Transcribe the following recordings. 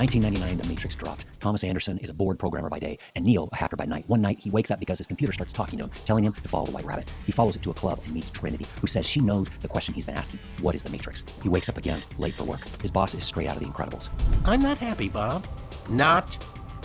1999, The Matrix dropped. Thomas Anderson is a bored programmer by day, and Neo a hacker by night. One night, he wakes up because his computer starts talking to him, telling him to follow the White Rabbit. He follows it to a club and meets Trinity, who says she knows the question he's been asking: what is the Matrix? He wakes up again, late for work. His boss is straight out of The Incredibles. I'm not happy, Bob. Not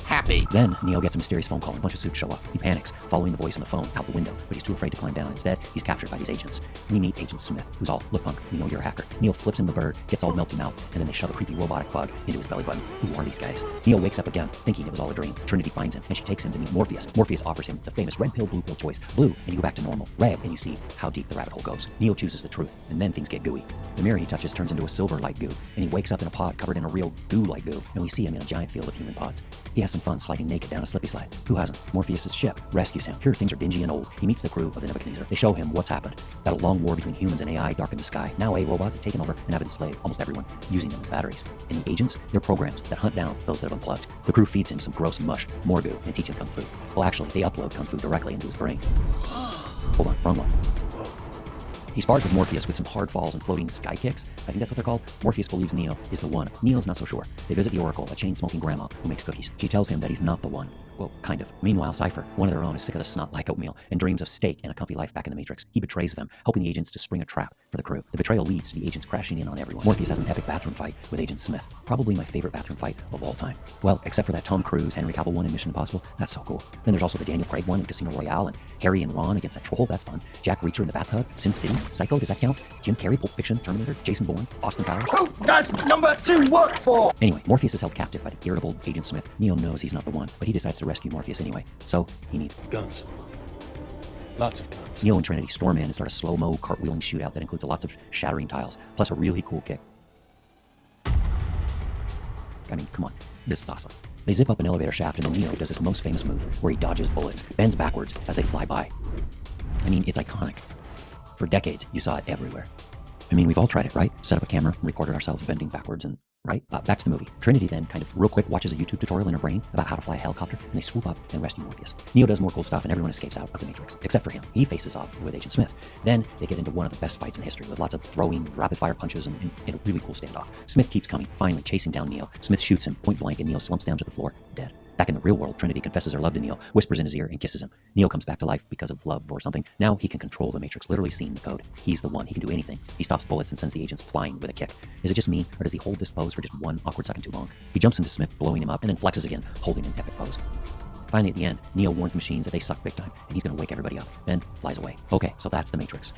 happy. Then, Neo gets a mysterious phone call and a bunch of suits show up. He panics, following the voice on the phone out the window, but he's too afraid to climb down. Instead, he's captured by these agents. We meet Agent Smith, who's all, "Look, punk, we know you're a hacker." Neo flips him the bird, gets all melty mouth, and then they shove a creepy robotic bug into his belly button. Who are these guys? Neo wakes up again, thinking it was all a dream. Trinity finds him, and she takes him to meet Morpheus. Morpheus offers him the famous red pill, blue pill choice. Blue, and you go back to normal. Red, and you see how deep the rabbit hole goes. Neo chooses the truth, and then things get gooey. The mirror he touches turns into a silver-like goo, and he wakes up in a pod covered in a real goo-like goo, and we see him in a giant field of human pods. He has some fun sliding naked down a slippy slide. Who hasn't? Morpheus' ship rescues him. Here things are dingy and old. He meets the crew of the Nebuchadnezzar. They show him what's happened. That a long war between humans and AI darkened the sky. Now AI robots have taken over and have enslaved almost everyone, using them as batteries. And the agents, they're programs that hunt down those that have unplugged. The crew feeds him some gross mush, more goo, and teach him kung fu. Well, actually, they upload kung fu directly into his brain. Hold on, wrong one. He spars with Morpheus with some hard falls and floating sky kicks. I think that's what they're called. Morpheus believes Neo is the one. Neo's not so sure. They visit the Oracle, a chain-smoking grandma who makes cookies. She tells him that he's not the one. Well, kind of. Meanwhile, Cypher, one of their own, is sick of the snot like oatmeal and dreams of steak and a comfy life back in the Matrix. He betrays them, helping the agents to spring a trap for the crew. The betrayal leads to the agents crashing in on everyone. Morpheus has an epic bathroom fight with Agent Smith. Probably my favorite bathroom fight of all time. Well, except for that Tom Cruise, Henry Cavill one in Mission Impossible. That's so cool. Then there's also the Daniel Craig one in Casino Royale, and Harry and Ron against that troll. That's fun. Jack Reacher in the bathtub. Sin City. Psycho, does that count? Jim Carrey, Pulp Fiction, Terminator, Jason Bourne, Austin Powers. Who does number 2 work for? Anyway, Morpheus is held captive by the irritable Agent Smith. Neo knows he's not the one, but he decides to rescue Morpheus anyway. So, he needs guns. Lots of guns. Neo and Trinity storm in and start a slow-mo cartwheeling shootout that includes lots of shattering tiles, plus a really cool kick. I mean, come on, this is awesome. They zip up an elevator shaft, and then Neo does his most famous move, where he dodges bullets, bends backwards as they fly by. I mean, it's iconic. For decades, you saw it everywhere. I mean, we've all tried it, right? Set up a camera, recorded ourselves bending backwards, and right? Back to the movie. Trinity then kind of real quick watches a YouTube tutorial in her brain about how to fly a helicopter, and they swoop up and rescue Morpheus. Neo does more cool stuff, and everyone escapes out of the Matrix, except for him. He faces off with Agent Smith. Then they get into one of the best fights in history, with lots of throwing, rapid-fire punches, and a really cool standoff. Smith keeps coming, finally chasing down Neo. Smith shoots him point blank, and Neo slumps down to the floor, dead. Back in the real world, Trinity confesses her love to Neo, whispers in his ear, and kisses him. Neo comes back to life because of love or something. Now he can control the Matrix, literally seeing the code. He's the one. He can do anything. He stops bullets and sends the agents flying with a kick. Is it just me, or does he hold this pose for just one awkward second too long? He jumps into Smith, blowing him up, and then flexes again, holding an epic pose. Finally, at the end, Neo warns the machines that they suck big time, and he's going to wake everybody up, then flies away. Okay, so that's the Matrix.